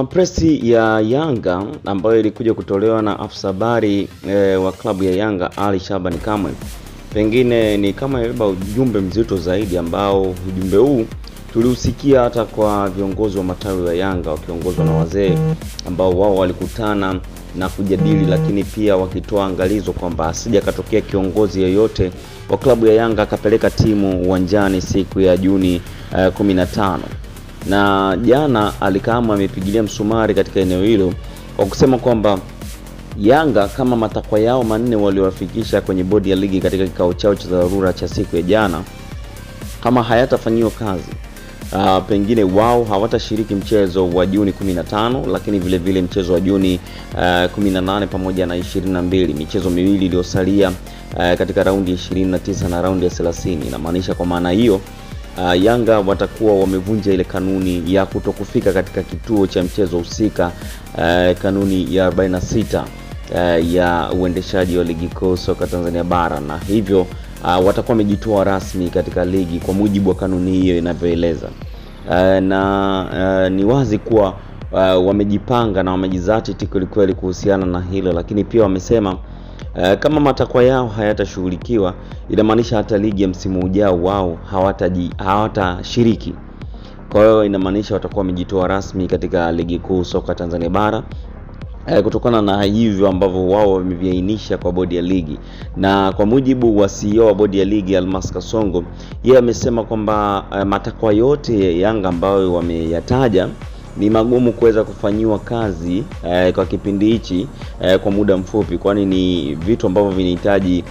Presi ya Yanga ambayo ilikuja kutolewa na afisa habari wa klabu ya Yanga Ali Shabani Kamwe, pengine ni kama imebeba ujumbe mzito zaidi, ambao ujumbe huu tuliusikia hata kwa viongozi wa matawi wa Yanga wakiongozwa na wazee ambao wao walikutana na kujadili, lakini pia wakitoa angalizo kwamba asije katokea kiongozi yeyote wa klabu ya Yanga akapeleka timu uwanjani siku ya Juni 15. Na jana alikama amepigilia msumari katika eneo hilo kwa kusema kwamba Yanga kama matakwa yao manne waliowafikisha kwenye bodi ya ligi katika kikao chao cha dharura cha siku ya jana, kama hayatafanyiwa kazi, pengine wao hawatashiriki mchezo wa Juni 15, lakini vile vile mchezo wa Juni 18 pamoja na 22, michezo miwili iliyosalia katika raundi ya 29 na raundi ya 30. Inamaanisha kwa maana hiyo Yanga watakuwa wamevunja ile kanuni ya kutokufika katika kituo cha mchezo husika, kanuni ya 46 ya uendeshaji wa ligi kuu soka Tanzania bara, na hivyo watakuwa wamejitoa rasmi katika ligi kwa mujibu wa kanuni hiyo inavyoeleza. Ni wazi kuwa wamejipanga na wamejizatiti kweli kuhusiana na hilo, lakini pia wamesema kama matakwa yao hayatashughulikiwa, inamaanisha hata ligi ya msimu ujao wao hawatashiriki. Kwa hiyo inamaanisha watakuwa wamejitoa rasmi katika ligi kuu soka Tanzania bara, kutokana na hivyo ambavyo wao wameviainisha kwa bodi ya ligi. Na kwa mujibu wa CEO wa bodi ya ligi Almas Kasongo, yeye amesema kwamba matakwa yote ya Yanga ambayo wameyataja ni magumu kuweza kufanyiwa kazi kwa kipindi hichi kwa muda mfupi, kwani ni vitu ambavyo vinahitaji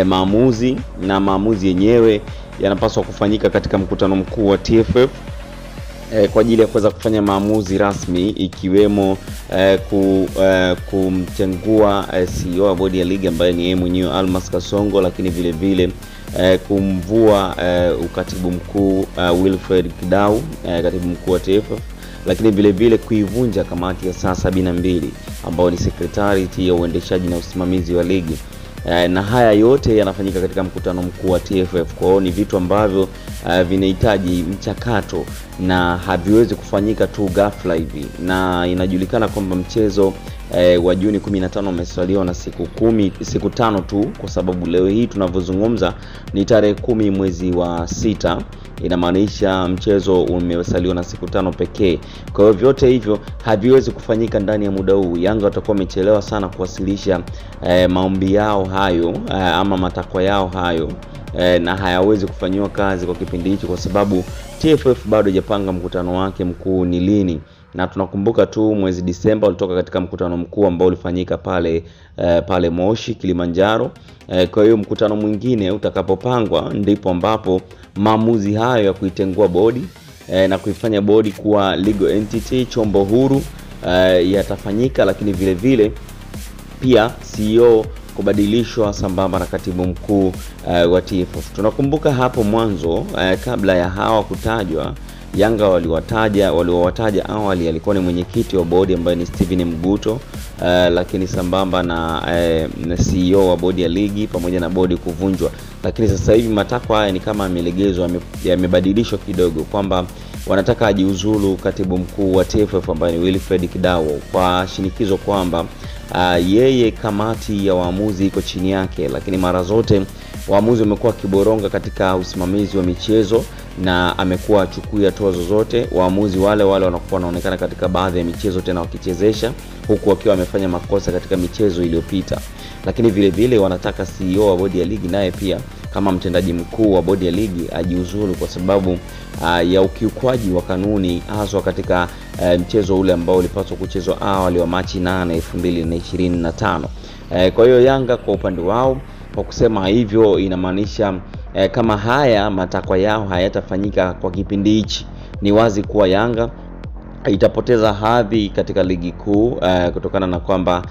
maamuzi, na maamuzi yenyewe yanapaswa kufanyika katika mkutano mkuu wa TFF kwa ajili ya kuweza kufanya maamuzi rasmi, ikiwemo kumtengua CEO wa bodi ya ligi ambaye ni yeye mwenyewe Almas Kasongo, lakini vile vile kumvua ukatibu mkuu Wilfred Kidau, katibu mkuu wa TFF, lakini vile vile kuivunja kamati ya saa 72 ambayo ni secretariat ya uendeshaji na usimamizi wa ligi. Na haya yote yanafanyika katika mkutano mkuu wa TFF. Kwa hiyo ni vitu ambavyo vinahitaji mchakato na haviwezi kufanyika tu ghafla hivi, na inajulikana kwamba mchezo wa Juni 15 umesaliwa na siku 5 tu, kwa sababu leo hii tunavyozungumza ni tarehe 10 mwezi wa 6. Inamaanisha mchezo umesaliwa na siku 5 pekee. Kwa hiyo vyote hivyo haviwezi kufanyika ndani ya muda huu. Yanga watakuwa wamechelewa sana kuwasilisha maombi yao hayo ama matakwa yao hayo, na hayawezi kufanywa kazi kwa kipindi hicho, kwa sababu TFF bado hajapanga mkutano wake mkuu ni lini. Na tunakumbuka tu mwezi Disemba walitoka katika mkutano mkuu ambao ulifanyika pale Moshi Kilimanjaro. Kwa hiyo mkutano mwingine utakapopangwa ndipo ambapo maamuzi hayo ya kuitengua bodi na kuifanya bodi kuwa legal entity, chombo huru, yatafanyika, lakini vile vile pia CEO kubadilishwa sambamba na katibu mkuu wa TFF. Tunakumbuka hapo mwanzo kabla ya hawa kutajwa, Yanga waliowataja awali alikuwa ni mwenyekiti wa bodi ambaye ni Steven Mguto, lakini sambamba na CEO wa bodi ya ligi pamoja na bodi kuvunjwa. Lakini sasa hivi matakwa haya ni kama yamelegezwa, yamebadilishwa kidogo, kwamba wanataka ajiuzulu katibu mkuu wa TFF ambaye ni Wilfred Kidau, kwa shinikizo kwamba yeye kamati ya waamuzi iko chini yake, lakini mara zote waamuzi wamekuwa kiboronga katika usimamizi wa michezo na amekuwa achukui hatua zozote. Waamuzi wale wanakuwa wanaonekana katika baadhi ya michezo tena wakichezesha, huku wakiwa wamefanya makosa katika michezo iliyopita. Lakini vile vile wanataka CEO wa bodi ya ligi naye pia kama mtendaji mkuu wa bodi ya ligi ajiuzulu kwa sababu ya ukiukwaji wa kanuni, hasa katika mchezo ule ambao ulipaswa kuchezwa awali wa Machi 8, 2025. Kwa hiyo Yanga kwa upande wao kwa kusema hivyo inamaanisha kama haya matakwa yao hayatafanyika kwa kipindi hichi, ni wazi kuwa Yanga itapoteza hadhi katika ligi kuu, kutokana na kwamba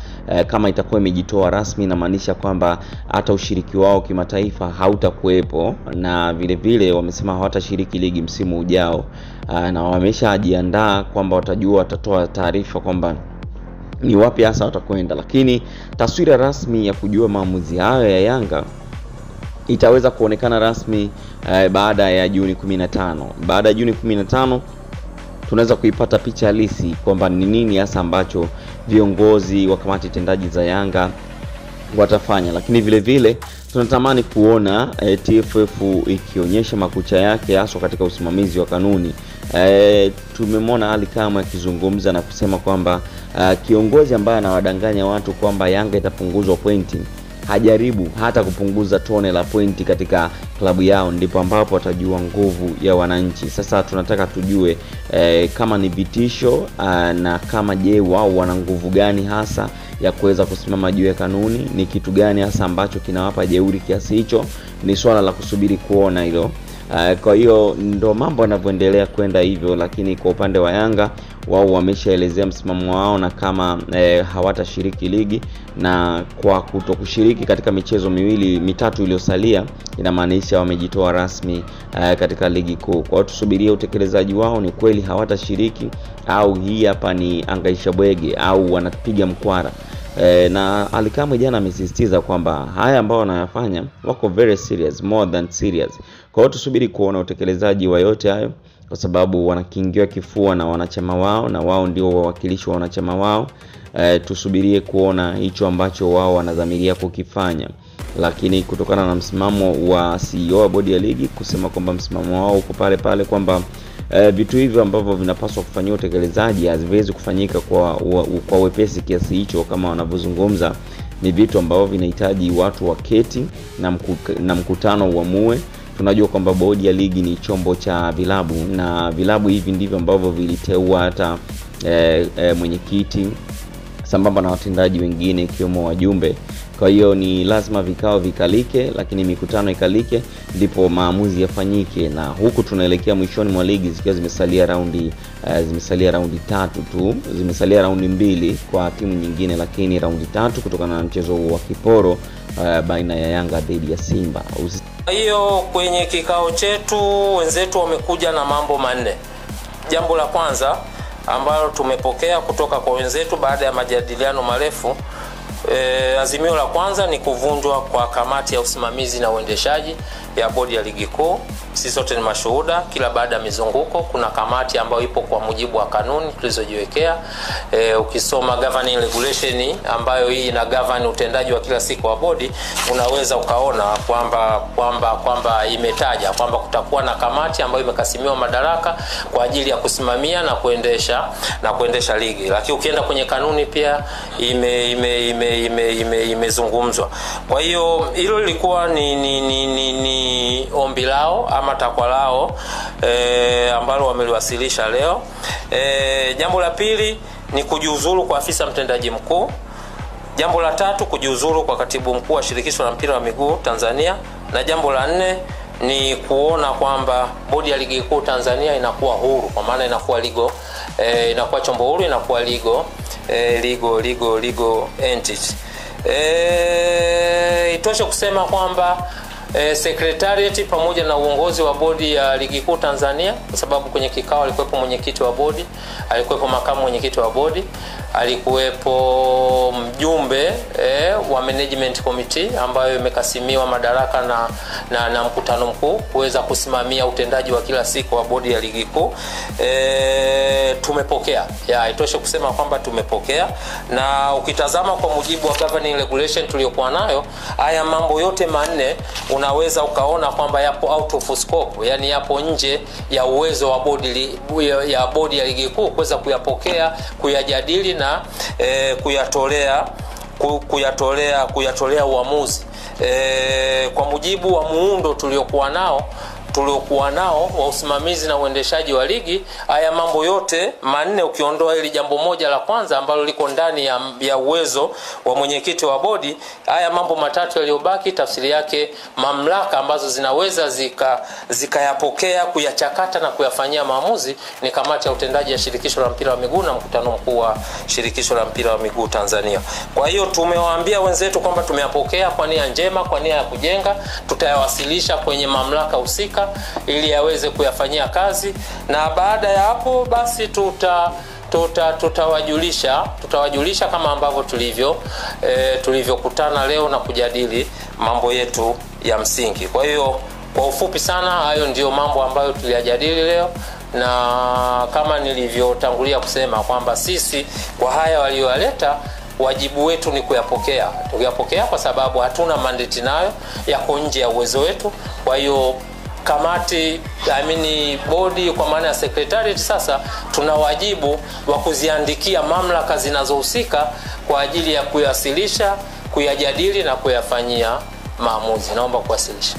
kama itakuwa imejitoa rasmi, inamaanisha kwamba hata ushiriki wao kimataifa hautakuwepo, na vile vile wamesema hawatashiriki ligi msimu ujao, na wameshajiandaa kwamba watatoa taarifa kwamba ni wapi hasa watakwenda. Lakini taswira rasmi ya kujua maamuzi hayo ya Yanga itaweza kuonekana rasmi baada ya Juni 15. Baada ya Juni 15 tunaweza kuipata picha halisi kwamba ni nini hasa ambacho viongozi wa kamati tendaji za Yanga watafanya. Lakini vile vile tunatamani kuona TFF ikionyesha makucha yake hasa katika usimamizi wa kanuni. Tumemwona Ali Kamwe akizungumza na kusema kwamba kiongozi ambaye anawadanganya watu kwamba Yanga itapunguzwa pointi hajaribu hata kupunguza tone la pointi katika klabu yao, ndipo ambapo watajua nguvu ya wananchi. Sasa tunataka tujue kama ni vitisho na kama je wao wana nguvu gani hasa ya kuweza kusimama juu ya kanuni, ni kitu gani hasa ambacho kinawapa jeuri kiasi hicho. Ni swala la kusubiri kuona hilo. Kwa hiyo ndo mambo yanavyoendelea kwenda hivyo. Lakini kwa upande wa Yanga, wao wameshaelezea msimamo wao, na kama hawatashiriki ligi, na kwa kutokushiriki katika michezo mitatu iliyosalia, inamaanisha wamejitoa rasmi katika ligi kuu. Kwa hiyo tusubirie utekelezaji wao, ni kweli hawatashiriki au hii hapa ni angaisha bwege au wanapiga mkwara. Na Ali Kamwe jana amesisitiza kwamba haya ambao wanayafanya wako very serious, more than serious. Kwa hiyo tusubiri kuona utekelezaji wa yote hayo, kwa sababu wanakingiwa kifua na wanachama wao, na wao ndio wawakilishi wa wanachama wao. Tusubirie kuona hicho ambacho wao wanadhamiria kukifanya. Lakini kutokana na msimamo wa CEO wa bodi ya ligi kusema kwamba msimamo wao uko pale pale kwamba vitu hivyo ambavyo vinapaswa kufanywa utekelezaji haziwezi kufanyika kwa wepesi kiasi hicho kama wanavyozungumza, ni vitu ambavyo vinahitaji watu waketi na mkutano uamue. Tunajua kwamba bodi ya ligi ni chombo cha vilabu, na vilabu hivi ndivyo ambavyo viliteua hata mwenyekiti sambamba na watendaji wengine ikiwemo wajumbe. Kwa hiyo ni lazima vikao vikalike, lakini mikutano ikalike, ndipo maamuzi yafanyike. Na huku tunaelekea mwishoni mwa ligi zikiwa zimesalia raundi 3 tu, zimesalia raundi 2 kwa timu nyingine, lakini raundi 3 kutokana na mchezo wa kiporo baina ya Yanga dhidi ya Simba. Hiyo kwenye kikao chetu wenzetu wamekuja na mambo manne. Jambo la kwanza ambalo tumepokea kutoka kwa wenzetu baada ya majadiliano marefu, azimio la kwanza ni kuvunjwa kwa kamati ya usimamizi na uendeshaji ya bodi ya ligi kuu. Sisi sote ni mashuhuda, kila baada ya mizunguko kuna kamati ambayo ipo kwa mujibu wa kanuni tulizojiwekea. Ukisoma governing regulation ambayo hii ina govern utendaji wa kila siku wa bodi, unaweza ukaona kwamba imetaja kwamba kutakuwa na kamati ambayo imekasimiwa madaraka kwa ajili ya kusimamia na kuendesha ligi. Lakini ukienda kwenye kanuni pia imezungumzwa. Kwa hiyo hilo lilikuwa ni ombi lao ama takwa lao ambalo wameliwasilisha leo. Jambo la pili ni kujiuzulu kwa afisa mtendaji mkuu. Jambo la tatu kujiuzulu kwa katibu mkuu wa shirikisho la mpira wa miguu Tanzania, na jambo la 4 ni kuona kwamba bodi ya ligi kuu Tanzania inakuwa huru, kwa maana inakuwa inakuwa chombo huru, inakuwa legal entity. Itoshe kusema kwamba secretariat pamoja na uongozi wa bodi ya ligi kuu Tanzania, kwa sababu kwenye kikao alikuwepo mwenyekiti wa bodi, alikuwepo makamu mwenyekiti wa bodi, alikuwepo mjumbe wa management committee ambayo imekasimiwa madaraka na mkutano mkuu kuweza kusimamia utendaji wa kila siku wa bodi ya ligi kuu. Tumepokea. Itoshe kusema kwamba tumepokea, na ukitazama kwa mujibu wa governing regulation tuliyokuwa nayo, haya mambo yote manne unaweza ukaona kwamba yapo out of scope, yani yapo nje ya uwezo wa bodi ya ligi kuu kuweza kuyapokea, kuyajadili na kuyatolea uamuzi. Kwa mujibu wa muundo tuliokuwa nao wa usimamizi na uendeshaji wa ligi, haya mambo yote manne ukiondoa ili jambo moja la kwanza ambalo liko ndani ya uwezo wa mwenyekiti wa bodi, haya mambo matatu yaliyobaki tafsiri yake mamlaka ambazo zinaweza zikayapokea, kuyachakata na kuyafanyia maamuzi ni kamati ya utendaji ya shirikisho la mpira wa miguu na mkutano mkuu wa shirikisho la mpira wa miguu Tanzania. Kwa hiyo tumewaambia wenzetu kwamba tumeyapokea kwa nia njema, kwa nia ya kujenga. Tutayawasilisha kwenye mamlaka husika ili yaweze kuyafanyia kazi, na baada ya hapo basi tutawajulisha kama ambavyo tulivyokutana leo na kujadili mambo yetu ya msingi. Kwa hiyo kwa ufupi sana, hayo ndio mambo ambayo tuliyajadili leo, na kama nilivyotangulia kusema kwamba sisi kwa haya walioyaleta wajibu wetu ni kuyapokea kwa sababu hatuna mandate nayo, yako nje ya uwezo wetu. Kwa hiyo kamati bodi kwa maana ya secretariat sasa tuna wajibu wa kuziandikia mamlaka zinazohusika kwa ajili ya kuyawasilisha, kuyajadili na kuyafanyia maamuzi. Naomba kuwasilisha.